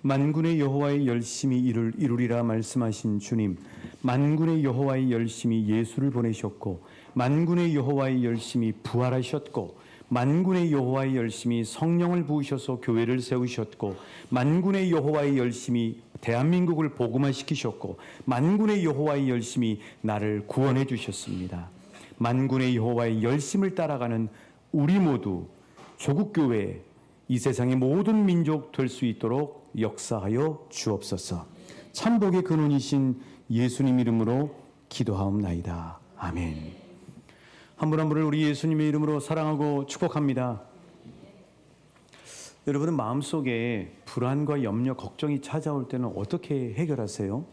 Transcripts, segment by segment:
만군의 여호와의 열심히 이루리라 말씀하신 주님, 만군의 여호와의 열심히 예수를 보내셨고, 만군의 여호와의 열심히 부활하셨고, 만군의 여호와의 열심히 성령을 부으셔서 교회를 세우셨고, 만군의 여호와의 열심히 대한민국을 복음화시키셨고, 만군의 여호와의 열심히 나를 구원해 주셨습니다. 만군의 여호와의 열심을 따라가는 우리 모두 조국교회, 이 세상의 모든 민족 될 수 있도록 역사하여 주옵소서. 참복의 근원이신 예수님 이름으로 기도하옵나이다. 아멘. 한 분 한 분을 우리 예수님의 이름으로 사랑하고 축복합니다. 여러분은 마음속에 불안과 염려, 걱정이 찾아올 때는 어떻게 해결하세요?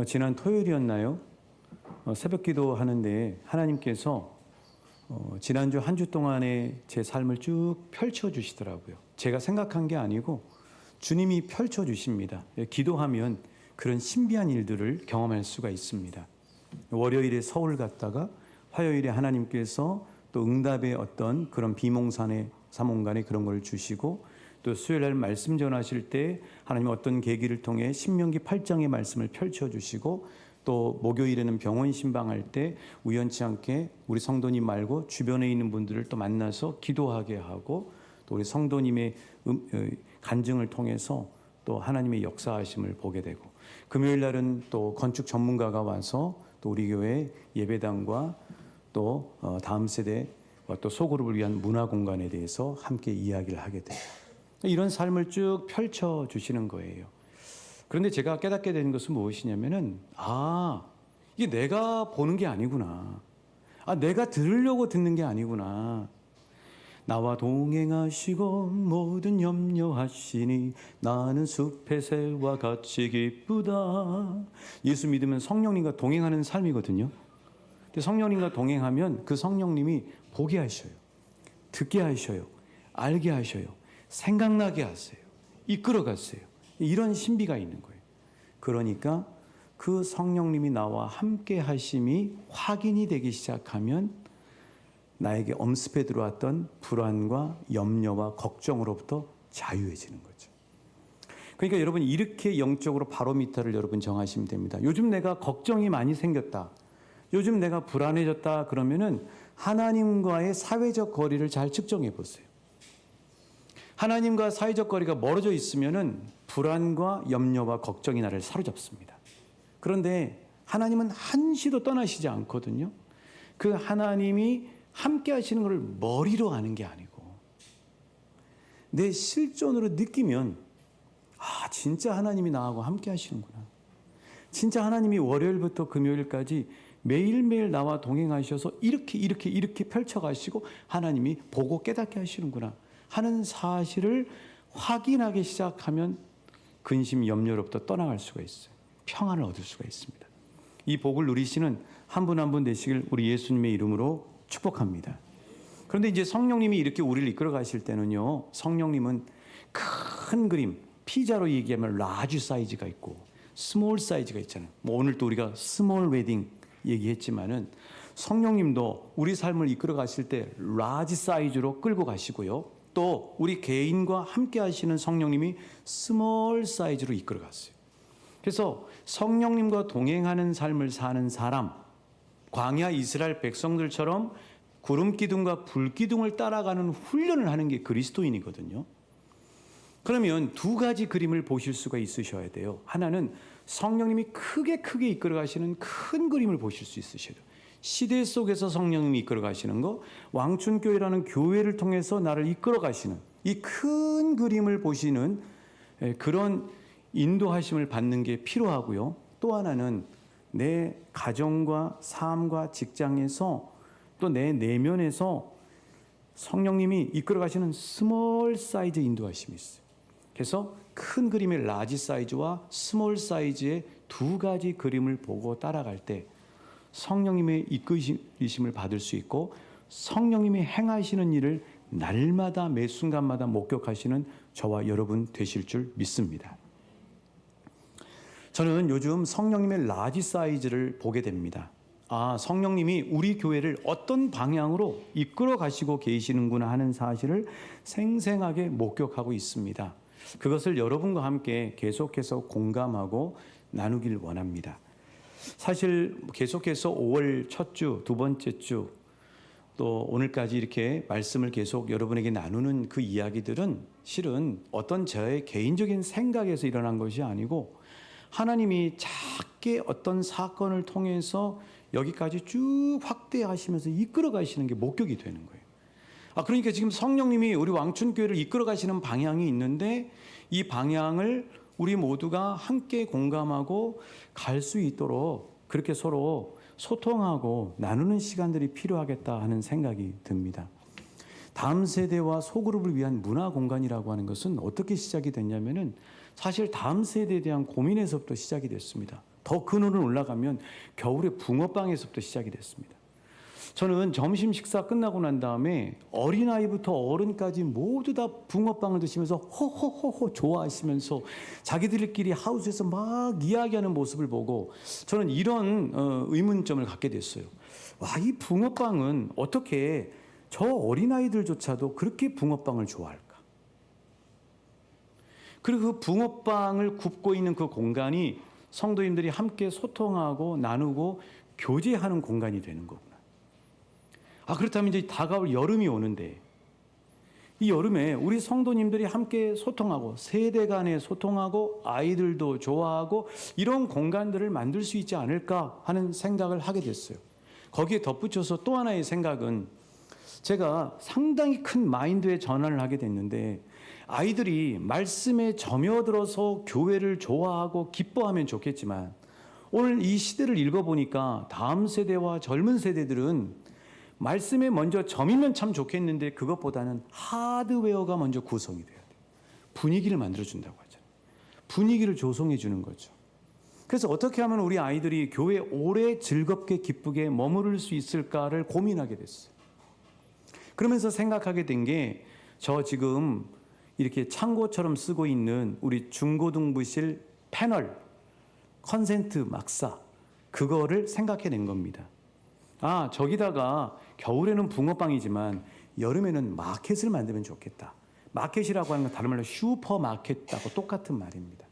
지난 토요일이었나요? 새벽 기도 하는데 하나님께서 지난주 한 주 동안의 제 삶을 쭉 펼쳐주시더라고요. 제가 생각한 게 아니고 주님이 펼쳐주십니다. 기도하면 그런 신비한 일들을 경험할 수가 있습니다. 월요일에 서울 갔다가 화요일에 하나님께서 또 응답의 어떤 그런 비몽산의 사몽간에 그런 걸 주시고, 또 수요일날 말씀 전하실 때 하나님 어떤 계기를 통해 신명기 8장의 말씀을 펼쳐주시고, 또 목요일에는 병원 신방할 때 우연치 않게 우리 성도님 말고 주변에 있는 분들을 또 만나서 기도하게 하고, 또 우리 성도님의 간증을 통해서 또 하나님의 역사하심을 보게 되고, 금요일 날은 또 건축 전문가가 와서 또 우리 교회 예배당과 또 다음 세대와 또 소그룹을 위한 문화 공간에 대해서 함께 이야기를 하게 돼요. 이런 삶을 쭉 펼쳐 주시는 거예요. 그런데 제가 깨닫게 되는 것은 무엇이냐면은, 이게 내가 보는 게 아니구나. 내가 들으려고 듣는 게 아니구나. 나와 동행하시고 모든 염려하시니 나는 숲의 새와 같이 기쁘다. 예수 믿으면 성령님과 동행하는 삶이거든요. 근데 성령님과 동행하면 그 성령님이 보게 하셔요. 듣게 하셔요. 알게 하셔요. 생각나게 하세요. 이끌어 가세요. 이런 신비가 있는 거예요. 그러니까 그 성령님이 나와 함께 하심이 확인이 되기 시작하면 나에게 엄습해 들어왔던 불안과 염려와 걱정으로부터 자유해지는 거죠. 그러니까 여러분, 이렇게 영적으로 바로미터를 여러분 정하시면 됩니다. 요즘 내가 걱정이 많이 생겼다, 요즘 내가 불안해졌다, 그러면은 하나님과의 사회적 거리를 잘 측정해 보세요. 하나님과 사회적 거리가 멀어져 있으면은 불안과 염려와 걱정이 나를 사로잡습니다. 그런데 하나님은 한시도 떠나시지 않거든요. 그 하나님이 함께 하시는 것을 머리로 아는 게 아니고 내 실존으로 느끼면, 진짜 하나님이 나하고 함께 하시는구나. 진짜 하나님이 월요일부터 금요일까지 매일매일 나와 동행하셔서 이렇게 펼쳐가시고 하나님이 보고 깨닫게 하시는구나 하는 사실을 확인하기 시작하면 근심, 염려로부터 떠나갈 수가 있어요. 평안을 얻을 수가 있습니다. 이 복을 누리시는 한 분 한 분 되시길 우리 예수님의 이름으로 축복합니다. 그런데 이제 성령님이 이렇게 우리를 이끌어 가실 때는요, 성령님은 큰 그림, 피자로 얘기하면 라지 사이즈가 있고 스몰 사이즈가 있잖아요. 오늘 또 우리가 스몰 웨딩 얘기했지만은 성령님도 우리 삶을 이끌어 가실 때 라지 사이즈로 끌고 가시고요, 또 우리 개인과 함께 하시는 성령님이 스몰 사이즈로 이끌어 갔어요. 그래서 성령님과 동행하는 삶을 사는 사람, 광야 이스라엘 백성들처럼 구름 기둥과 불 기둥을 따라가는 훈련을 하는 게 그리스도인이거든요. 그러면 두 가지 그림을 보실 수가 있으셔야 돼요. 하나는 성령님이 크게 이끌어 가시는 큰 그림을 보실 수 있으셔야 돼요. 시대 속에서 성령님이 이끌어 가시는 거, 왕춘교회라는 교회를 통해서 나를 이끌어 가시는 이 큰 그림을 보시는 그런 인도하심을 받는 게 필요하고요. 또 하나는 내 가정과 삶과 직장에서 또 내 내면에서 성령님이 이끌어 가시는 스몰 사이즈 인도하심이 있어요. 그래서 큰 그림의 라지 사이즈와 스몰 사이즈의 두 가지 그림을 보고 따라갈 때 성령님의 이끄심을 받을 수 있고, 성령님이 행하시는 일을 날마다 매 순간마다 목격하시는 저와 여러분 되실 줄 믿습니다. 저는 요즘 성령님의 라지 사이즈를 보게 됩니다. 아, 성령님이 우리 교회를 어떤 방향으로 이끌어 가시고 계시는구나 하는 사실을 생생하게 목격하고 있습니다. 그것을 여러분과 함께 계속해서 공감하고 나누길 원합니다. 사실 계속해서 5월 첫 주, 두 번째 주, 또 오늘까지 이렇게 말씀을 계속 여러분에게 나누는 그 이야기들은 실은 어떤 저의 개인적인 생각에서 일어난 것이 아니고 하나님이 작게 어떤 사건을 통해서 여기까지 쭉 확대하시면서 이끌어 가시는 게 목격이 되는 거예요. 그러니까 지금 성령님이 우리 왕춘교회를 이끌어 가시는 방향이 있는데 이 방향을 우리 모두가 함께 공감하고 갈 수 있도록 그렇게 서로 소통하고 나누는 시간들이 필요하겠다 하는 생각이 듭니다. 다음 세대와 소그룹을 위한 문화 공간이라고 하는 것은 어떻게 시작이 됐냐면은 사실 다음 세대에 대한 고민에서부터 시작이 됐습니다. 더 근원을 올라가면 겨울에 붕어빵에서부터 시작이 됐습니다. 저는 점심 식사 끝나고 난 다음에 어린아이부터 어른까지 모두 다 붕어빵을 드시면서 호호호호 좋아하시면서 자기들끼리 하우스에서 막 이야기하는 모습을 보고 저는 이런 의문점을 갖게 됐어요. 와, 이 붕어빵은 어떻게 저 어린아이들조차도 그렇게 붕어빵을 좋아할까? 그리고 그 붕어빵을 굽고 있는 그 공간이 성도님들이 함께 소통하고 나누고 교제하는 공간이 되는 거구나. 그렇다면 이제 다가올 여름이 오는데 이 여름에 우리 성도님들이 함께 소통하고 세대 간에 소통하고 아이들도 좋아하고 이런 공간들을 만들 수 있지 않을까 하는 생각을 하게 됐어요. 거기에 덧붙여서 또 하나의 생각은 제가 상당히 큰 마인드의 전환을 하게 됐는데 아이들이 말씀에 점여들어서 교회를 좋아하고 기뻐하면 좋겠지만 오늘 이 시대를 읽어보니까 다음 세대와 젊은 세대들은 말씀에 먼저 점이면 참 좋겠는데 그것보다는 하드웨어가 먼저 구성이 돼야 돼요. 분위기를 만들어준다고 하잖아요. 분위기를 조성해 주는 거죠. 그래서 어떻게 하면 우리 아이들이 교회에 오래 즐겁게 기쁘게 머무를 수 있을까를 고민하게 됐어요. 그러면서 생각하게 된 게 저 지금 이렇게 창고처럼 쓰고 있는 우리 중고등부실 패널 컨센트 막사 그거를 생각해낸 겁니다. 저기다가 겨울에는 붕어빵이지만 여름에는 마켓을 만들면 좋겠다. 마켓이라고 하는 건 다른 말로 슈퍼마켓하고 똑같은 말입니다.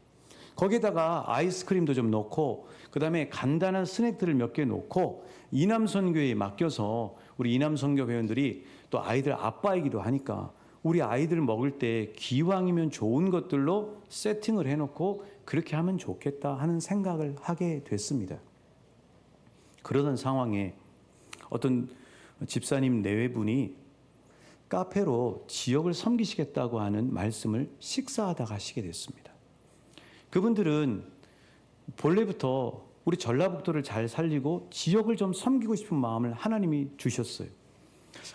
거기에다가 아이스크림도 좀 넣고 그다음에 간단한 스낵들을 몇 개 놓고 이남선교회에 맡겨서 우리 이남선교 회원들이 또 아이들 아빠이기도 하니까 우리 아이들 먹을 때 기왕이면 좋은 것들로 세팅을 해놓고 그렇게 하면 좋겠다 하는 생각을 하게 됐습니다. 그러던 상황에 어떤 집사님 내외분이 카페로 지역을 섬기시겠다고 하는 말씀을 식사하다가 하시게 됐습니다. 그분들은 본래부터 우리 전라북도를 잘 살리고 지역을 좀 섬기고 싶은 마음을 하나님이 주셨어요.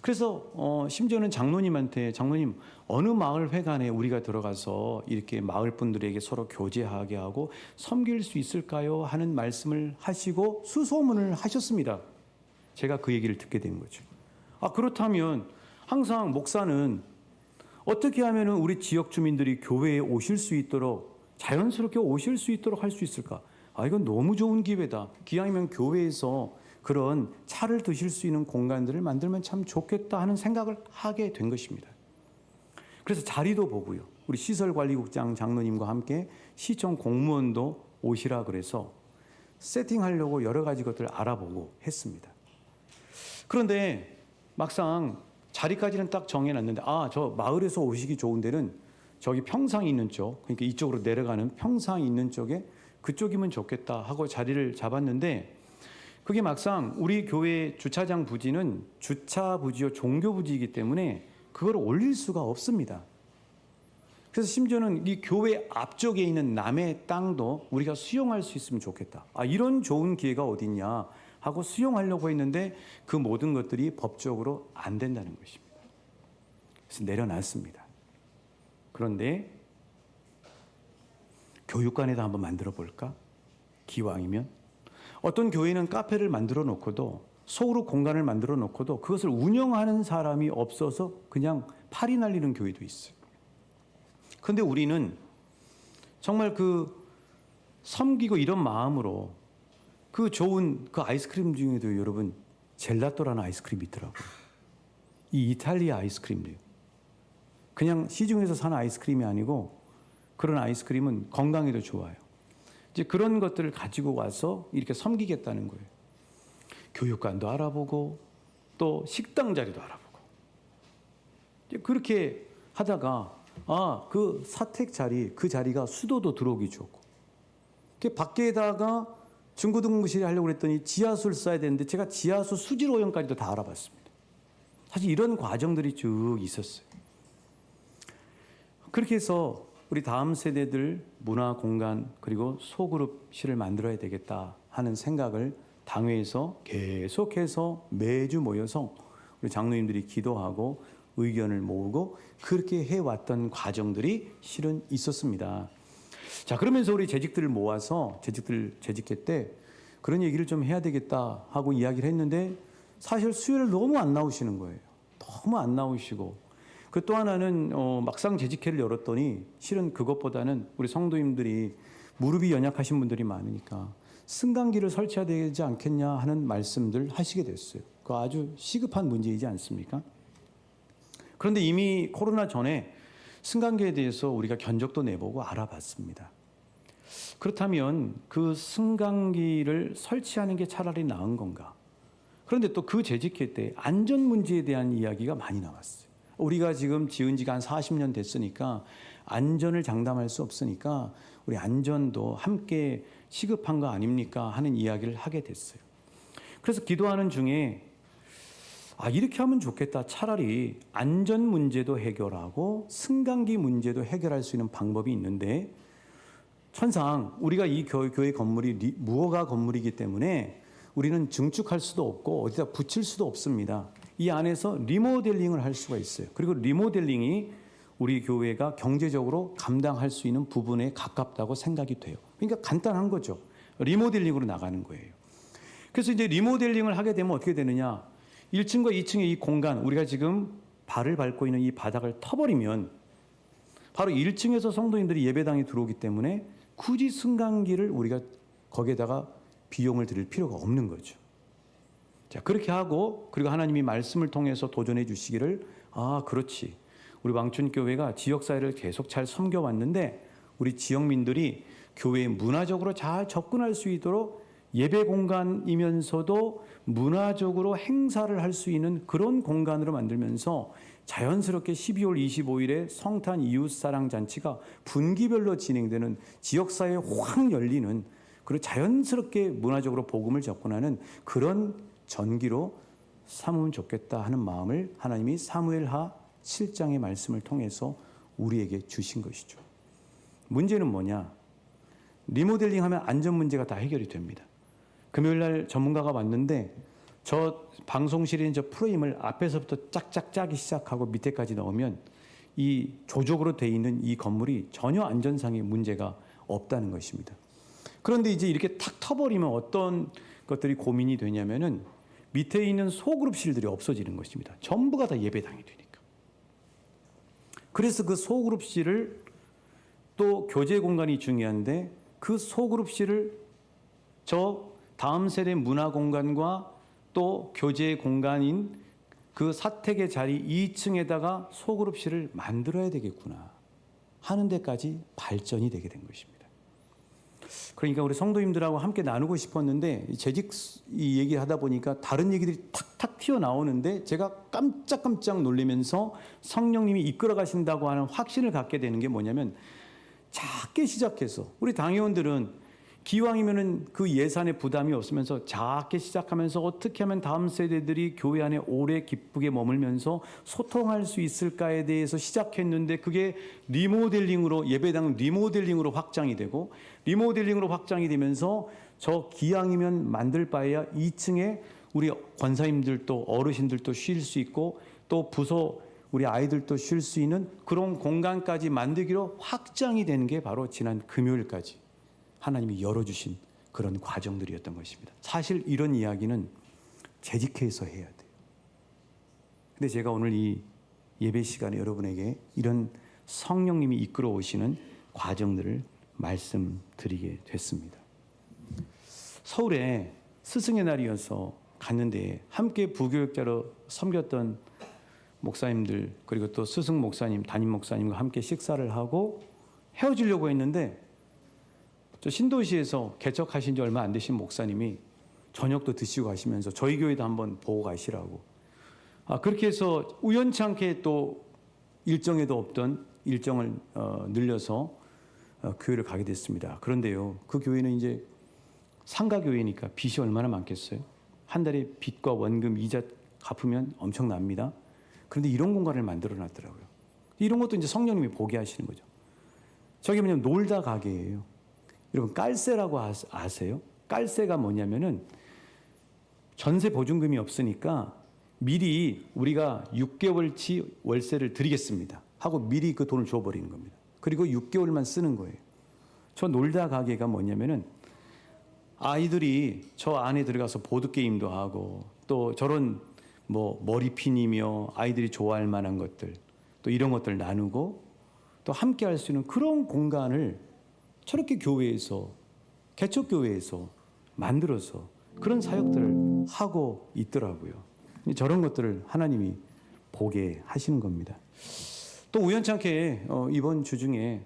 그래서 심지어는 장로님한테 장로님 어느 마을 회관에 우리가 들어가서 이렇게 마을 분들에게 서로 교제하게 하고 섬길 수 있을까요? 하는 말씀을 하시고 수소문을 하셨습니다. 제가 그 얘기를 듣게 된 거죠. 그렇다면 항상 목사는 어떻게 하면 우리 지역 주민들이 교회에 오실 수 있도록 자연스럽게 오실 수 있도록 할 수 있을까? 이건 너무 좋은 기회다. 기왕이면 교회에서 그런 차를 드실 수 있는 공간들을 만들면 참 좋겠다 하는 생각을 하게 된 것입니다. 그래서 자리도 보고요. 우리 시설관리국장 장로님과 함께 시청 공무원도 오시라 그래서 세팅하려고 여러 가지 것들을 알아보고 했습니다. 그런데 막상 자리까지는 딱 정해놨는데 저 마을에서 오시기 좋은 데는 저기 평상이 있는 쪽, 그러니까 이쪽으로 내려가는 평상이 있는 쪽에 그쪽이면 좋겠다 하고 자리를 잡았는데 그게 막상 우리 교회 주차장 부지는 주차 부지요 종교 부지이기 때문에 그걸 올릴 수가 없습니다. 그래서 심지어는 이 교회 앞쪽에 있는 남의 땅도 우리가 수용할 수 있으면 좋겠다. 이런 좋은 기회가 어딨냐 하고 수용하려고 했는데 그 모든 것들이 법적으로 안 된다는 것입니다. 그래서 내려놨습니다. 그런데 교육관에다 한번 만들어 볼까? 기왕이면 어떤 교회는 카페를 만들어 놓고도 소그룹 공간을 만들어 놓고도 그것을 운영하는 사람이 없어서 그냥 팔이 날리는 교회도 있어요. 그런데 우리는 정말 그 섬기고 이런 마음으로 그 좋은 그 아이스크림 중에도 여러분 젤라또라는 아이스크림이 있더라고요. 이 이탈리아 아이스크림도요. 그냥 시중에서 사는 아이스크림이 아니고 그런 아이스크림은 건강에도 좋아요. 이제 그런 것들을 가지고 와서 이렇게 섬기겠다는 거예요. 교육관도 알아보고 또 식당 자리도 알아보고. 이제 그렇게 하다가 그 사택 자리, 그 자리가 수도도 들어오기 좋고. 밖에다가 중고등부실에 하려고 그랬더니 지하수를 써야 되는데 제가 지하수 수질 오염까지도 다 알아봤습니다. 사실 이런 과정들이 쭉 있었어요. 그렇게 해서 우리 다음 세대들 문화 공간 그리고 소그룹실을 만들어야 되겠다 하는 생각을 당회에서 계속해서 매주 모여서 우리 장로님들이 기도하고 의견을 모으고 그렇게 해왔던 과정들이 실은 있었습니다. 자, 그러면서 우리 재직들을 모아서 재직회 때 그런 얘기를 좀 해야 되겠다 하고 이야기를 했는데 사실 수요일 너무 안 나오시는 거예요. 너무 안 나오시고. 그 또 하나는 막상 재직회를 열었더니 실은 그것보다는 우리 성도님들이 무릎이 연약하신 분들이 많으니까 승강기를 설치해야 되지 않겠냐 하는 말씀들 하시게 됐어요. 그 아주 시급한 문제이지 않습니까? 그런데 이미 코로나 전에 승강기에 대해서 우리가 견적도 내보고 알아봤습니다. 그렇다면 그 승강기를 설치하는 게 차라리 나은 건가? 그런데 또 그 재직회 때 안전 문제에 대한 이야기가 많이 나왔어요. 우리가 지금 지은 지가 한 40년 됐으니까 안전을 장담할 수 없으니까 우리 안전도 함께 시급한 거 아닙니까? 하는 이야기를 하게 됐어요. 그래서 기도하는 중에 이렇게 하면 좋겠다. 차라리 안전 문제도 해결하고 승강기 문제도 해결할 수 있는 방법이 있는데 천상 우리가 이 교회 건물이 무허가 건물이기 때문에 우리는 증축할 수도 없고 어디다 붙일 수도 없습니다. 이 안에서 리모델링을 할 수가 있어요. 그리고 리모델링이 우리 교회가 경제적으로 감당할 수 있는 부분에 가깝다고 생각이 돼요. 그러니까 간단한 거죠. 리모델링으로 나가는 거예요. 그래서 이제 리모델링을 하게 되면 어떻게 되느냐? 1층과 2층의 이 공간, 우리가 지금 발을 밟고 있는 이 바닥을 터버리면 바로 1층에서 성도님들이 예배당에 들어오기 때문에 굳이 승강기를 우리가 거기에다가 비용을 들일 필요가 없는 거죠. 자, 그렇게 하고 그리고 하나님이 말씀을 통해서 도전해 주시기를 그렇지. 우리 왕춘교회가 지역사회를 계속 잘 섬겨왔는데 우리 지역민들이 교회에 문화적으로 잘 접근할 수 있도록 예배 공간이면서도 문화적으로 행사를 할 수 있는 그런 공간으로 만들면서 자연스럽게 12월 25일에 성탄 이웃사랑 잔치가 분기별로 진행되는 지역사회에 확 열리는 그리고 자연스럽게 문화적으로 복음을 접근하는 그런 전기로 삼으면 좋겠다 하는 마음을 하나님이 사무엘하 7장의 말씀을 통해서 우리에게 주신 것이죠. 문제는 뭐냐? 리모델링하면 안전 문제가 다 해결이 됩니다. 금요일 날 전문가가 왔는데 저 방송실에 있는 저 프레임을 앞에서부터 짝짝 짜기 시작하고 밑에까지 넣으면 이 조적으로 돼 있는 이 건물이 전혀 안전상의 문제가 없다는 것입니다. 그런데 이제 이렇게 탁 터버리면 어떤 것들이 고민이 되냐면은 밑에 있는 소그룹실들이 없어지는 것입니다. 전부가 다 예배당이 되니까. 그래서 그 소그룹실을 또 교제 공간이 중요한데 그 소그룹실을 저 다음 세대 문화 공간과 또 교제 공간인 그 사택의 자리 2층에다가 소그룹실을 만들어야 되겠구나 하는 데까지 발전이 되게 된 것입니다. 그러니까 우리 성도님들하고 함께 나누고 싶었는데 재직 이 얘기를 하다 보니까 다른 얘기들이 탁탁 튀어나오는데 제가 깜짝깜짝 놀라면서 성령님이 이끌어 가신다고 하는 확신을 갖게 되는 게 뭐냐면 작게 시작해서 우리 당회원들은 기왕이면은 그 예산에 부담이 없으면서 작게 시작하면서 어떻게 하면 다음 세대들이 교회 안에 오래 기쁘게 머물면서 소통할 수 있을까에 대해서 시작했는데 그게 리모델링으로 예배당 리모델링으로 확장이 되고 리모델링으로 확장이 되면서 저 기왕이면 만들 바에야 2층에 우리 권사님들도 어르신들도 쉴 수 있고 또 부서 우리 아이들도 쉴 수 있는 그런 공간까지 만들기로 확장이 되는 게 바로 지난 금요일까지 하나님이 열어주신 그런 과정들이었던 것입니다. 사실 이런 이야기는 재직회에서 해야 돼요. 근데 제가 오늘 이 예배 시간에 여러분에게 이런 성령님이 이끌어 오시는 과정들을 말씀드리게 됐습니다. 서울에 스승의 날이어서 갔는데 함께 부교육자로 섬겼던 목사님들 그리고 또 스승 목사님, 담임 목사님과 함께 식사를 하고 헤어지려고 했는데 저 신도시에서 개척하신 지 얼마 안 되신 목사님이 저녁도 드시고 가시면서 저희 교회도 한번 보고 가시라고 그렇게 해서 우연치 않게 또 일정에도 없던 일정을 늘려서 교회를 가게 됐습니다. 그런데요, 그 교회는 이제 상가교회니까 빚이 얼마나 많겠어요? 한 달에 빚과 원금, 이자 갚으면 엄청납니다. 그런데 이런 공간을 만들어 놨더라고요. 이런 것도 이제 성령님이 보게 하시는 거죠. 저게 뭐냐면 놀다 가게예요. 여러분 깔세라고 아세요? 깔세가 뭐냐면은 전세 보증금이 없으니까 미리 우리가 6개월치 월세를 드리겠습니다 하고 미리 그 돈을 줘버리는 겁니다. 그리고 6개월만 쓰는 거예요. 저 놀다 가게가 뭐냐면은 아이들이 저 안에 들어가서 보드게임도 하고 또 저런 뭐 머리핀이며 아이들이 좋아할 만한 것들 또 이런 것들 나누고 또 함께 할 수 있는 그런 공간을 저렇게 교회에서 개척교회에서 만들어서 그런 사역들을 하고 있더라고요. 저런 것들을 하나님이 보게 하시는 겁니다. 또 우연찮게 이번 주 중에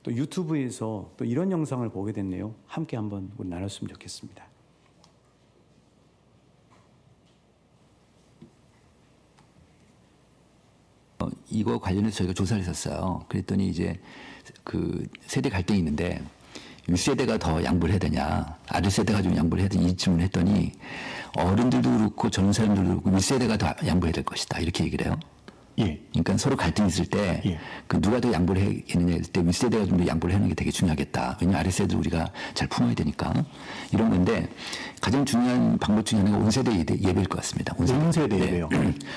또 유튜브에서 또 이런 영상을 보게 됐네요. 함께 한번 우리 나눴으면 좋겠습니다. 이거 관련해서 저희가 조사를 했었어요. 그랬더니 이제 그 세대 갈등이 있는데 윗세대가 더 양보를 해야 되냐, 아랫세대가 좀 양보를 해야 되냐 이 질문을 했더니 어른들도 그렇고 젊은 사람들도 그렇고 윗세대가 더 양보해야 될 것이다 이렇게 얘기를 해요. 예. 그러니까 서로 갈등이 있을 때 예. 그 누가 더 양보를 해야겠느냐 할 때 윗세대가 좀 더 양보를 하는 게 되게 중요하겠다. 왜냐하면 아랫세대를 우리가 잘 품어야 되니까 이런 건데 가장 중요한 방법 중에 하나가 온세대 예배일 것 같습니다. 온세대 예배요.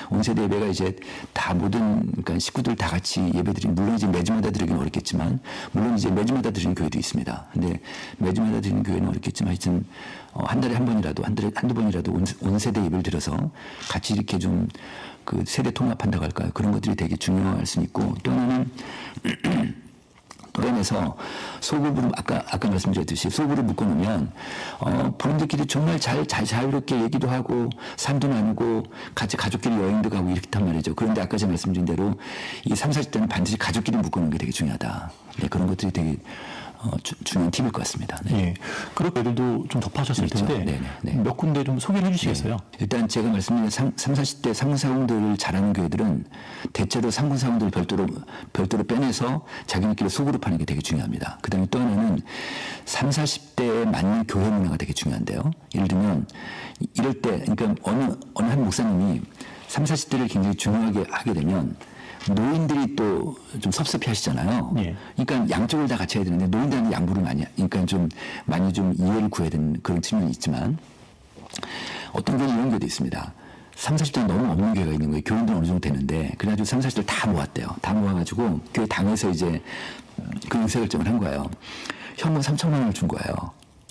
온세대 예배가 이제 다 모든 그러니까 식구들 다 같이 예배드리는 물론 이제 매주마다 드리기는 어렵겠지만 물론 이제 매주마다 드리는 교회도 있습니다. 근데 매주마다 드리는 교회는 어렵겠지만 하여튼 한 달에 한 번이라도 한두 번이라도 온세대 예배를 드려서 같이 이렇게 좀 그 세대 통합한다고 할까요? 그런 것들이 되게 중요할 수 있고 또 하나는 도련에서 소그룹을 아까 말씀드렸듯이 소그룹을 묶어놓으면 부모들끼리 정말 자유롭게 얘기도 하고 삶도 나누고 같이 가족끼리 여행도 가고 이렇단 말이죠. 그런데 아까 제가 말씀드린 대로 이 30, 40대는 반드시 가족끼리 묶어놓는 게 되게 중요하다. 네, 그런 것들이 되게 중요한 팁일 것 같습니다. 네. 예. 그렇게 애들도 좀 접하셨을 그렇죠. 텐데 네. 몇 군데 좀 소개를 해주시겠어요? 네. 일단 제가 말씀드린 30, 40대 상사원들을 잘하는 교회들은 대체로 상군사원들을 별도로 빼내서 자기네끼리 소그룹하는 게 되게 중요합니다. 그다음에 또 하나는 30, 40대에 맞는 교회 문화가 되게 중요한데요. 예를 들면 이럴 때 그러니까 어느 한 목사님이 30, 40대를 굉장히 중요하게 하게 되면 노인들이 또 좀 섭섭해 하시잖아요. 예. 그러니까 양쪽을 다 같이 해야 되는데 노인들한테 양보를 그러니까 좀 많이 좀 이해를 구해야 되는 그런 측면이 있지만 어떤 경우는 이런 경우도 있습니다. 30, 40대는 너무 없는 교회가 있는 거예요. 교인들은 어느 정도 되는데 그래가지고 30, 40대를 다 모았대요. 다 모아가지고 교회 당에서 이제 그 의사결정을 한 거예요. 현금 3천만 원을 준 거예요.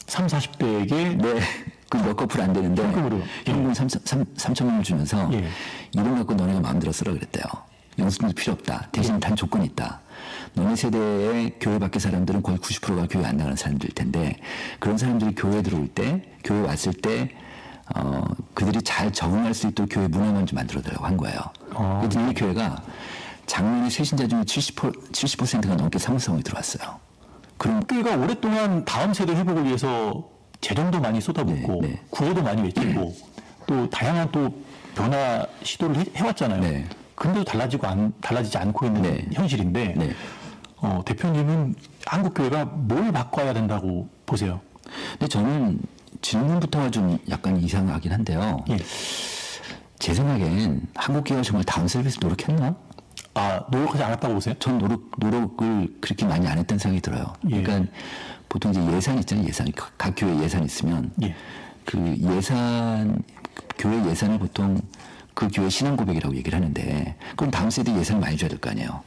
30, 40대에게 네. 그 몇 커플 안 되는데 현금으로. 현금 3천만 원을 주면서 예. 이런 갖고 너네가 마음대로 쓰라 그랬대요. 영수증도 필요 없다. 대신 단 조건이 있다. 너네 세대의 교회 밖의 사람들은 거의 90%가 교회 안 나가는 사람들일 텐데 그런 사람들이 교회에 들어올 때 교회 왔을 때 그들이 잘 적응할 수 있도록 교회 문화만 좀 만들어달라고 한 거예요. 그랬더니 이 교회가 작년에 세신자 중에 70%가 넘게 사무성에 들어왔어요. 그럼 교회가 오랫동안 다음 세대 회복을 위해서 재정도 많이 쏟아붓고 네. 구호도 많이 외치고 또 다양한 또 변화 시도를 해왔잖아요. 네. 근데도 달라지지 않고 있는 네. 현실인데 네. 대표님은 한국 교회가 뭘 바꿔야 된다고 보세요? 근데 저는 질문부터가 좀 약간 이상하긴 한데요. 예. 제 생각엔 한국 교회가 정말 다운 서비스 노력했나? 노력하지 않았다고 보세요? 전 노력을 그렇게 많이 안 했다는 생각이 들어요. 예. 그러니까 보통 이제 예산 있잖아요. 예산. 각 교회 예산 있으면 예. 그 교회 예산을 보통 그 교회 신앙 고백이라고 얘기를 하는데 그럼 다음 세대 예산을 많이 줘야 될 거 아니에요.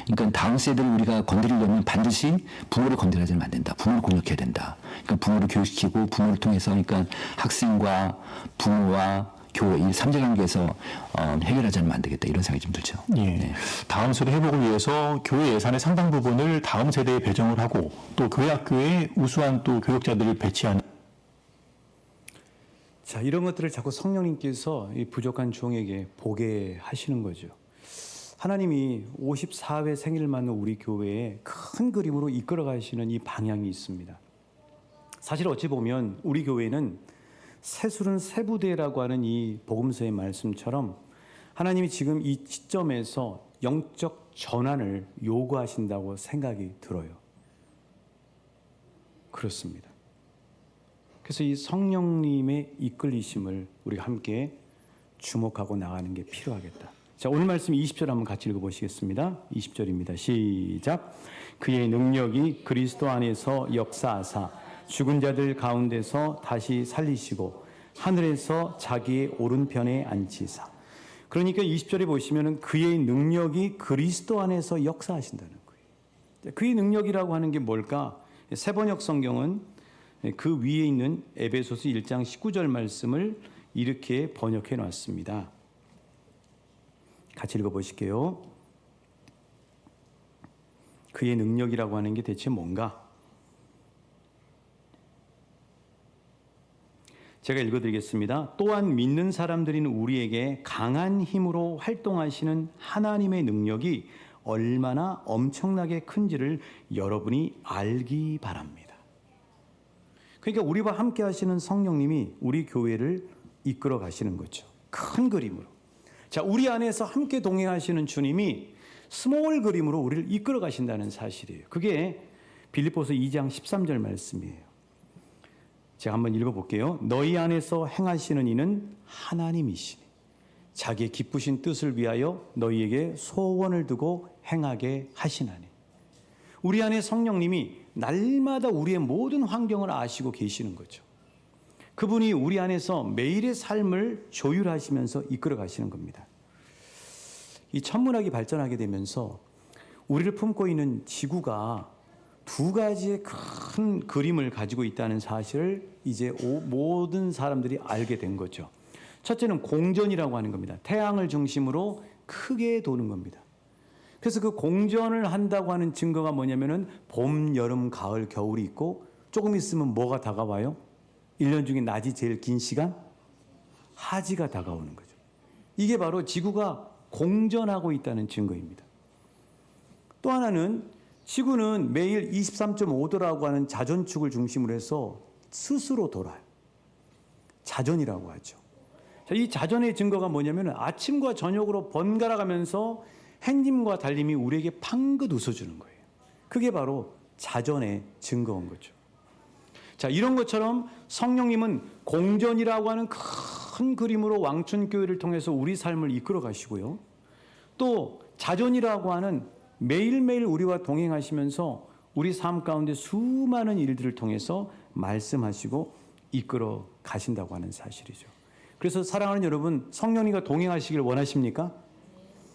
그러니까 다음 세대를 우리가 건드리려면 반드시 부모를 건드려서는 안 된다. 부모를 공격해야 된다. 그러니까 부모를 교육시키고 부모를 통해서 그러니까 학생과 부모와 교회 이 3자 관계에서 해결하지 않으면 안 되겠다 이런 생각이 좀 들죠. 예. 네. 다음 세대 회복을 위해서 교회 예산의 상당 부분을 다음 세대에 배정을 하고 또 교회 학교에 우수한 또 교육자들을 배치하는 자, 이런 것들을 자꾸 성령님께서 이 부족한 종에게 보게 하시는 거죠. 하나님이 54회 생일을 맞는 우리 교회에 큰 그림으로 이끌어 가시는 이 방향이 있습니다. 사실 어찌 보면 우리 교회는 새술은 세부대라고 하는 이 복음서의 말씀처럼 하나님이 지금 이 시점에서 영적 전환을 요구하신다고 생각이 들어요. 그렇습니다. 그래서 이 성령님의 이끌리심을 우리가 함께 주목하고 나가는 게 필요하겠다. 자, 오늘 말씀 20절 한번 같이 읽어보시겠습니다. 20절입니다. 시작. 그의 능력이 그리스도 안에서 역사하사 죽은 자들 가운데서 다시 살리시고 하늘에서 자기의 오른편에 앉히사. 그러니까 20절에 보시면은 그의 능력이 그리스도 안에서 역사하신다는 거예요. 그의 능력이라고 하는 게 뭘까? 세번역 성경은 그 위에 있는 에베소서 1장 19절 말씀을 이렇게 번역해 놨습니다. 같이 읽어보실게요. 그의 능력이라고 하는 게 대체 뭔가? 제가 읽어드리겠습니다. 또한 믿는 사람들인 우리에게 강한 힘으로 활동하시는 하나님의 능력이 얼마나 엄청나게 큰지를 여러분이 알기 바랍니다. 그러니까 우리와 함께 하시는 성령님이 우리 교회를 이끌어 가시는 거죠. 큰 그림으로. 자, 우리 안에서 함께 동행하시는 주님이 스몰 그림으로 우리를 이끌어 가신다는 사실이에요. 그게 빌립보서 2장 13절 말씀이에요. 제가 한번 읽어볼게요. 너희 안에서 행하시는 이는 하나님이시니 자기의 기쁘신 뜻을 위하여 너희에게 소원을 두고 행하게 하시나니. 우리 안에 성령님이 날마다 우리의 모든 환경을 아시고 계시는 거죠. 그분이 우리 안에서 매일의 삶을 조율하시면서 이끌어 가시는 겁니다. 이 천문학이 발전하게 되면서 우리를 품고 있는 지구가 두 가지의 큰 그림을 가지고 있다는 사실을 이제 모든 사람들이 알게 된 거죠. 첫째는 공전이라고 하는 겁니다. 태양을 중심으로 크게 도는 겁니다. 그래서 그 공전을 한다고 하는 증거가 뭐냐면은 봄, 여름, 가을, 겨울이 있고 조금 있으면 뭐가 다가와요? 1년 중에 낮이 제일 긴 시간? 하지가 다가오는 거죠. 이게 바로 지구가 공전하고 있다는 증거입니다. 또 하나는 지구는 매일 23.5도라고 하는 자전축을 중심으로 해서 스스로 돌아요. 자전이라고 하죠. 자, 이 자전의 증거가 뭐냐면 아침과 저녁으로 번갈아 가면서 행님과 달님이 우리에게 팡긋 웃어주는 거예요. 그게 바로 자전의 증거인 거죠. 자, 이런 것처럼 성령님은 공전이라고 하는 큰 그림으로 왕춘교회를 통해서 우리 삶을 이끌어 가시고요. 또 자전이라고 하는 매일매일 우리와 동행하시면서 우리 삶 가운데 수많은 일들을 통해서 말씀하시고 이끌어 가신다고 하는 사실이죠. 그래서 사랑하는 여러분, 성령님과 동행하시길 원하십니까?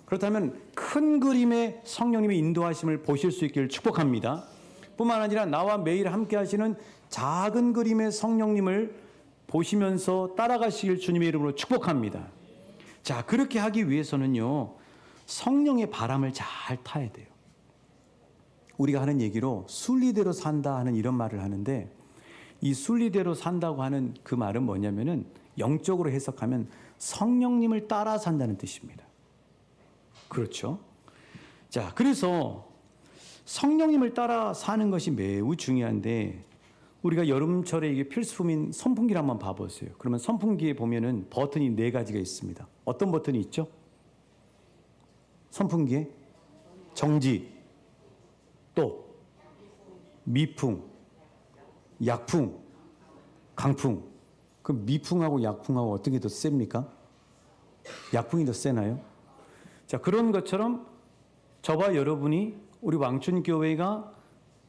그렇다면 큰 그림의 성령님의 인도하심을 보실 수 있기를 축복합니다. 뿐만 아니라 나와 매일 함께 하시는 작은 그림의 성령님을 보시면서 따라가시길 주님의 이름으로 축복합니다. 자, 그렇게 하기 위해서는요, 성령의 바람을 잘 타야 돼요. 우리가 하는 얘기로 순리대로 산다 하는 이런 말을 하는데, 이 순리대로 산다고 하는 그 말은 뭐냐면은 영적으로 해석하면 성령님을 따라 산다는 뜻입니다. 그렇죠? 자, 그래서 성령님을 따라 사는 것이 매우 중요한데, 우리가 여름철에 이게 필수품인 선풍기를 한번 봐보세요. 그러면 선풍기에 보면은 버튼이 4가지가 있습니다. 어떤 버튼이 있죠? 선풍기에 정지, 또 미풍, 약풍, 강풍. 그 미풍하고 약풍하고 어떤 게 더 셉니까? 약풍이 더 세나요? 자, 그런 것처럼 저와 여러분이 우리 왕춘교회가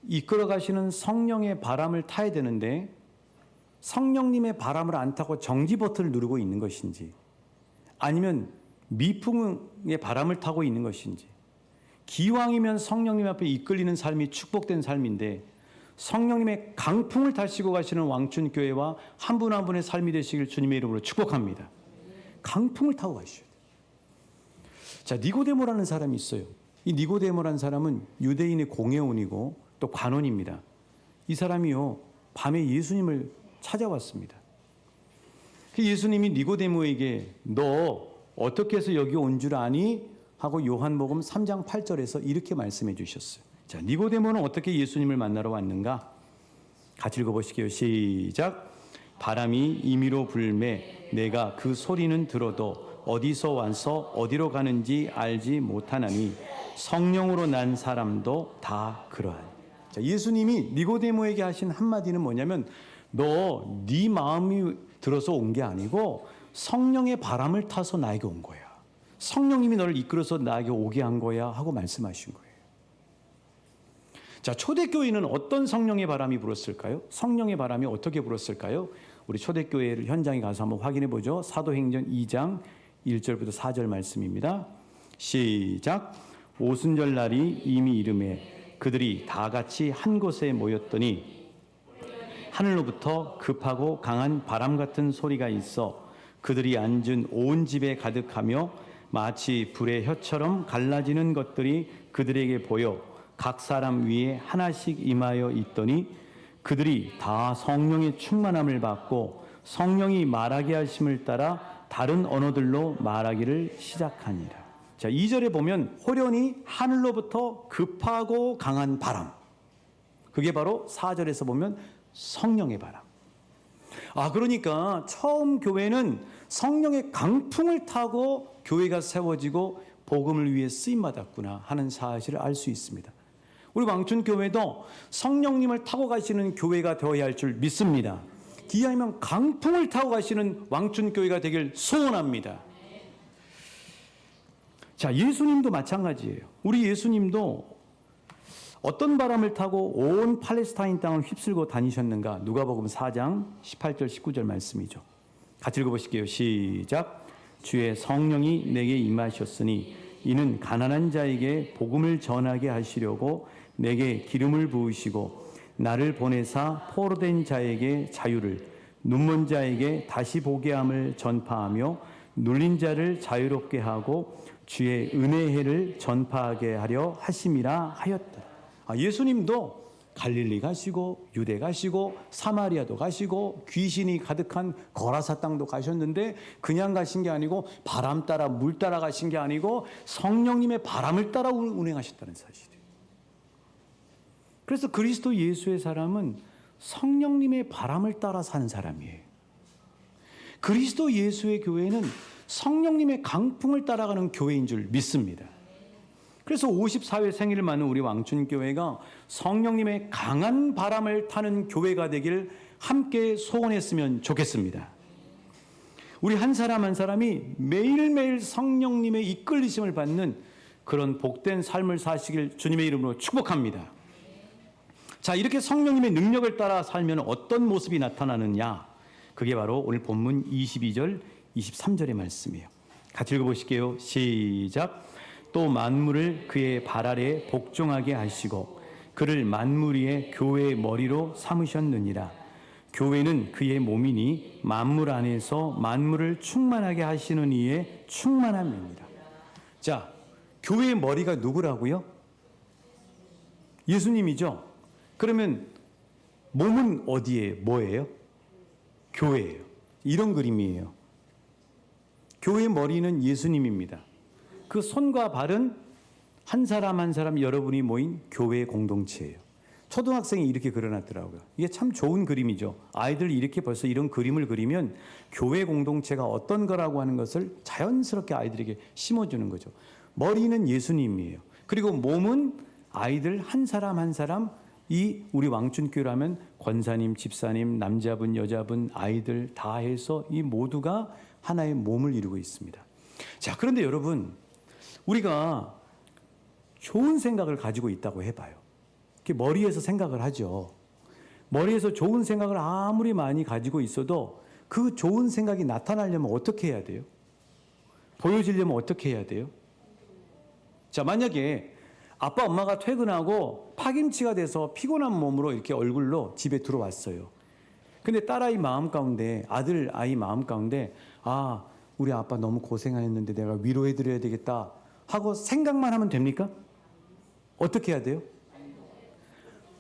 이끌어 가시는 성령의 바람을 타야 되는데, 성령님의 바람을 안 타고 정지 버튼을 누르고 있는 것인지, 아니면 미풍의 바람을 타고 있는 것인지, 기왕이면 성령님 앞에 이끌리는 삶이 축복된 삶인데 성령님의 강풍을 타시고 가시는 왕춘교회와 한 분 한 분의 삶이 되시길 주님의 이름으로 축복합니다. 강풍을 타고 가셔야 돼요. 자, 니고데모라는 사람이 있어요. 이 니고데모라는 사람은 유대인의 공회원이고 또 관원입니다. 이 사람이요, 밤에 예수님을 찾아왔습니다. 예수님이 니고데모에게 너 어떻게 해서 여기 온 줄 아니? 하고 요한복음 3장 8절에서 이렇게 말씀해 주셨어요. 자, 니고데모는 어떻게 예수님을 만나러 왔는가? 같이 읽어보시게요. 시작. 바람이 임의로 불매 내가 그 소리는 들어도 어디서 와서 어디로 가는지 알지 못하나니 성령으로 난 사람도 다 그러하니. 자, 예수님이 니고데모에게 하신 한마디는 뭐냐면 너 네 마음이 들어서 온 게 아니고 성령의 바람을 타서 나에게 온 거야. 성령님이 너를 이끌어서 나에게 오게 한 거야 하고 말씀하신 거예요. 자, 초대교회는 어떤 성령의 바람이 불었을까요? 성령의 바람이 어떻게 불었을까요? 우리 초대교회 현장에 가서 한번 확인해 보죠. 사도행전 2장 1절부터 4절 말씀입니다. 시작. 오순절 날이 이미 이르매 그들이 다 같이 한 곳에 모였더니 하늘로부터 급하고 강한 바람 같은 소리가 있어 그들이 앉은 온 집에 가득하며 마치 불의 혀처럼 갈라지는 것들이 그들에게 보여 각 사람 위에 하나씩 임하여 있더니 그들이 다 성령의 충만함을 받고 성령이 말하게 하심을 따라 다른 언어들로 말하기를 시작하니라. 자, 2절에 보면 호련히 하늘로부터 급하고 강한 바람. 그게 바로 4절에서 보면 성령의 바람. 그러니까 처음 교회는 성령의 강풍을 타고 교회가 세워지고 복음을 위해 쓰임받았구나 하는 사실을 알 수 있습니다. 우리 왕춘교회도 성령님을 타고 가시는 교회가 되어야 할 줄 믿습니다. 기아이면 강풍을 타고 가시는 왕춘교회가 되길 소원합니다. 자, 예수님도 마찬가지예요. 우리 예수님도 어떤 바람을 타고 온 팔레스타인 땅을 휩쓸고 다니셨는가? 누가복음 4장 18절 19절 말씀이죠. 같이 읽어보실게요. 시작. 주의 성령이 내게 임하셨으니 이는 가난한 자에게 복음을 전하게 하시려고 내게 기름을 부으시고 나를 보내사 포로된 자에게 자유를 눈먼 자에게 다시 보게 함을 전파하며 눌린 자를 자유롭게 하고 주의 은혜의 해를 전파하게 하려 하심이라 하였다. 예수님도 갈릴리 가시고 유대 가시고 사마리아도 가시고 귀신이 가득한 거라사 땅도 가셨는데 그냥 가신 게 아니고 바람 따라 물 따라 가신 게 아니고 성령님의 바람을 따라 운행하셨다는 사실이에요. 그래서 그리스도 예수의 사람은 성령님의 바람을 따라 사는 사람이에요. 그리스도 예수의 교회는 성령님의 강풍을 따라가는 교회인 줄 믿습니다. 그래서 54회 생일을 맞는 우리 왕춘교회가 성령님의 강한 바람을 타는 교회가 되길 함께 소원했으면 좋겠습니다. 우리 한 사람 한 사람이 매일매일 성령님의 이끌리심을 받는 그런 복된 삶을 사시길 주님의 이름으로 축복합니다. 자, 이렇게 성령님의 능력을 따라 살면 어떤 모습이 나타나느냐? 그게 바로 오늘 본문 22절, 23절의 말씀이에요. 같이 읽어보실게요. 시작. 또 만물을 그의 발 아래 복종하게 하시고 그를 만물 위의 교회의 머리로 삼으셨느니라. 교회는 그의 몸이니 만물 안에서 만물을 충만하게 하시는 이의 충만함입니다. 자, 교회의 머리가 누구라고요? 예수님이죠. 그러면 몸은 어디에 뭐예요? 교회예요. 이런 그림이에요. 교회의 머리는 예수님입니다. 그 손과 발은 한 사람 한 사람 여러분이 모인 교회의 공동체예요. 초등학생이 이렇게 그려놨더라고요. 이게 참 좋은 그림이죠. 아이들 이렇게 벌써 이런 그림을 그리면 교회 공동체가 어떤 거라고 하는 것을 자연스럽게 아이들에게 심어주는 거죠. 머리는 예수님이에요. 그리고 몸은 아이들 한 사람 한 사람, 이 우리 왕춘교라면 권사님, 집사님, 남자분, 여자분, 아이들 다 해서 이 모두가 하나의 몸을 이루고 있습니다. 자, 그런데 여러분, 우리가 좋은 생각을 가지고 있다고 해봐요. 머리에서 생각을 하죠. 머리에서 좋은 생각을 아무리 많이 가지고 있어도 그 좋은 생각이 나타나려면 어떻게 해야 돼요? 보여지려면 어떻게 해야 돼요? 자, 만약에 아빠 엄마가 퇴근하고 파김치가 돼서 피곤한 몸으로 이렇게 얼굴로 집에 들어왔어요. 근데 딸아이 마음 가운데, 아들 아이 마음 가운데, 우리 아빠 너무 고생했는데 내가 위로해드려야 되겠다 하고 생각만 하면 됩니까? 어떻게 해야 돼요?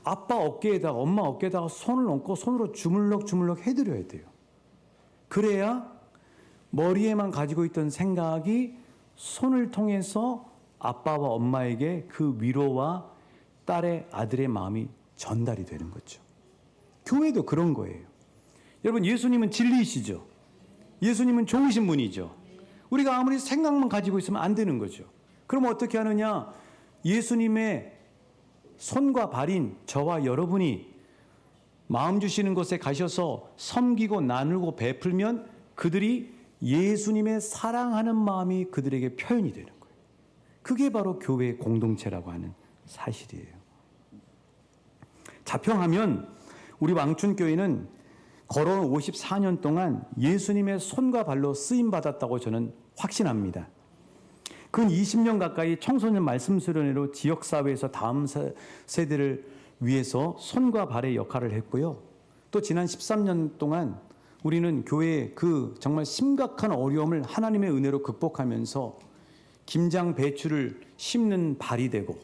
아빠 어깨에다가 엄마 어깨에다가 손을 얹고 손으로 주물럭 해드려야 돼요. 그래야 머리에만 가지고 있던 생각이 손을 통해서 아빠와 엄마에게 그 위로와 딸의 아들의 마음이 전달이 되는 거죠. 교회도 그런 거예요. 여러분, 예수님은 진리이시죠. 예수님은 좋으신 분이죠. 우리가 아무리 생각만 가지고 있으면 안 되는 거죠. 그럼 어떻게 하느냐? 예수님의 손과 발인 저와 여러분이 마음 주시는 곳에 가셔서 섬기고 나누고 베풀면 그들이 예수님의 사랑하는 마음이 그들에게 표현이 되는 거예요. 그게 바로 교회의 공동체라고 하는 사실이에요. 자평하면 우리 왕춘교회는 걸어온 54년 동안 예수님의 손과 발로 쓰임받았다고 저는 확신합니다. 근 20년 가까이 청소년 말씀 수련회로 지역사회에서 다음 세대를 위해서 손과 발의 역할을 했고요. 또 지난 13년 동안 우리는 교회의 그 정말 심각한 어려움을 하나님의 은혜로 극복하면서 김장 배추를 심는 발이 되고,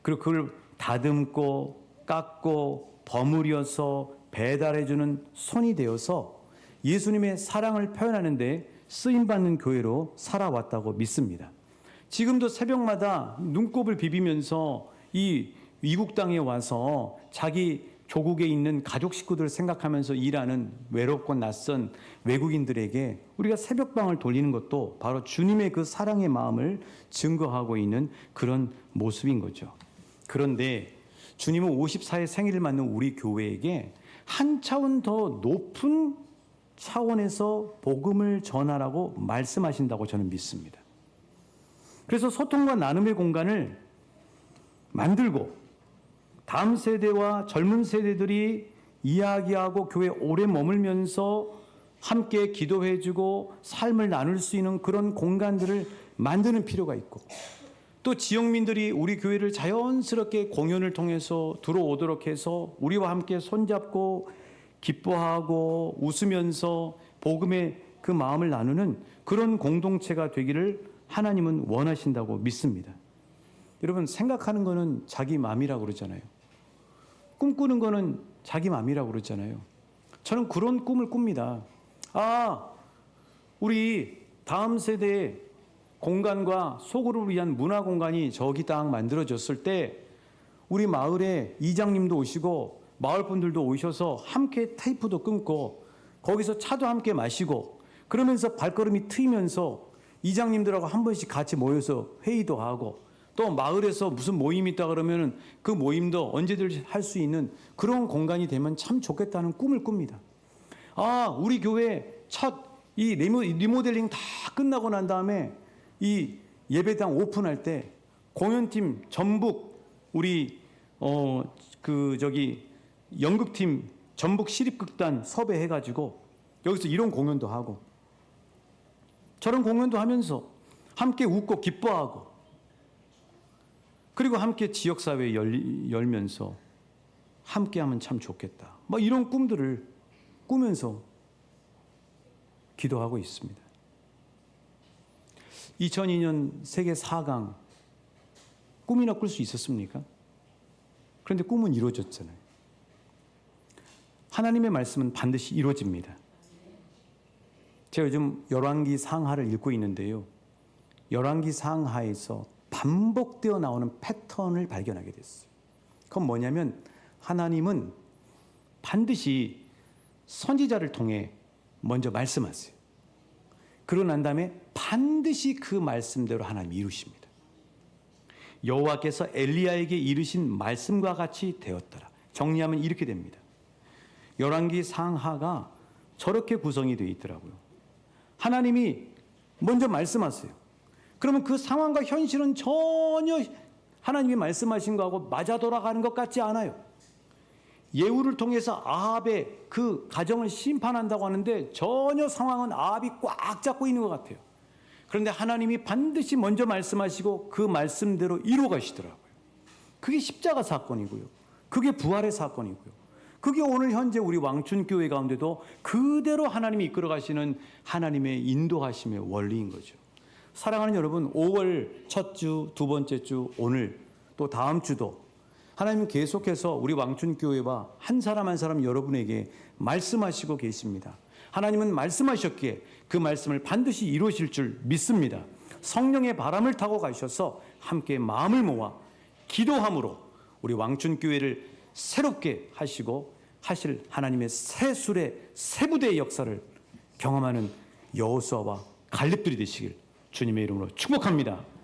그리고 그걸 다듬고 깎고 버무려서 배달해주는 손이 되어서 예수님의 사랑을 표현하는 데 쓰임받는 교회로 살아왔다고 믿습니다. 지금도 새벽마다 눈곱을 비비면서 이 이국 땅에 와서 자기 조국에 있는 가족 식구들을 생각하면서 일하는 외롭고 낯선 외국인들에게 우리가 새벽방을 돌리는 것도 바로 주님의 그 사랑의 마음을 증거하고 있는 그런 모습인 거죠. 그런데 주님은 54회 생일을 맞는 우리 교회에게 한 차원 더 높은 차원에서 복음을 전하라고 말씀하신다고 저는 믿습니다. 그래서 소통과 나눔의 공간을 만들고 다음 세대와 젊은 세대들이 이야기하고 교회에 오래 머물면서 함께 기도해주고 삶을 나눌 수 있는 그런 공간들을 만드는 필요가 있고, 또 지역민들이 우리 교회를 자연스럽게 공연을 통해서 들어오도록 해서 우리와 함께 손잡고 기뻐하고 웃으면서 복음의 그 마음을 나누는 그런 공동체가 되기를 하나님은 원하신다고 믿습니다. 여러분, 생각하는 거는 자기 마음이라고 그러잖아요. 꿈꾸는 거는 자기 마음이라고 그러잖아요. 저는 그런 꿈을 꿉니다. 우리 다음 세대의 공간과 소그룹을 위한 문화 공간이 저기 딱 만들어졌을 때 우리 마을에 이장님도 오시고 마을 분들도 오셔서 함께 테이프도 끊고 거기서 차도 함께 마시고 그러면서 발걸음이 트이면서 이장님들하고 한 번씩 같이 모여서 회의도 하고, 또 마을에서 무슨 모임이 있다 그러면 그 모임도 언제든지 할 수 있는 그런 공간이 되면 참 좋겠다는 꿈을 꿉니다. 우리 교회 첫 이 리모델링 다 끝나고 난 다음에 이 예배당 오픈할 때 공연팀 전북 우리 연극팀 전북 시립극단 섭외해가지고 여기서 이런 공연도 하고 저런 공연도 하면서 함께 웃고 기뻐하고, 그리고 함께 지역사회에 열면서 함께하면 참 좋겠다. 이런 꿈들을 꾸면서 기도하고 있습니다. 2002년 세계 4강 꿈이나 꿀 수 있었습니까? 그런데 꿈은 이루어졌잖아요. 하나님의 말씀은 반드시 이루어집니다. 제가 요즘 열왕기 상하를 읽고 있는데요. 열왕기 상하에서 반복되어 나오는 패턴을 발견하게 됐어요. 그건 뭐냐면 하나님은 반드시 선지자를 통해 먼저 말씀하세요. 그러고 난 다음에 반드시 그 말씀대로 하나님이 이루십니다. 여호와께서 엘리야에게 이르신 말씀과 같이 되었더라. 정리하면 이렇게 됩니다. 열왕기 상하가 저렇게 구성이 되어 있더라고요. 하나님이 먼저 말씀하세요. 그러면 그 상황과 현실은 전혀 하나님이 말씀하신 거하고 맞아 돌아가는 것 같지 않아요. 예후를 통해서 아합의 그 가정을 심판한다고 하는데 전혀 상황은 아합이 꽉 잡고 있는 것 같아요. 그런데 하나님이 반드시 먼저 말씀하시고 그 말씀대로 이루어 가시더라고요. 그게 십자가 사건이고요. 그게 부활의 사건이고요. 그게 오늘 현재 우리 왕춘교회 가운데도 그대로 하나님이 이끌어 가시는 하나님의 인도하심의 원리인 거죠. 사랑하는 여러분, 5월 첫 주, 두 번째 주, 오늘 또 다음 주도 하나님은 계속해서 우리 왕춘교회와 한 사람 한 사람 여러분에게 말씀하시고 계십니다. 하나님은 말씀하셨기에 그 말씀을 반드시 이루실 줄 믿습니다. 성령의 바람을 타고 가셔서 함께 마음을 모아 기도함으로 우리 왕춘교회를 새롭게 하시고 하실 하나님의 새 술의 새 부대의 역사를 경험하는 여호수아와 갈렙들이 되시길 주님의 이름으로 축복합니다.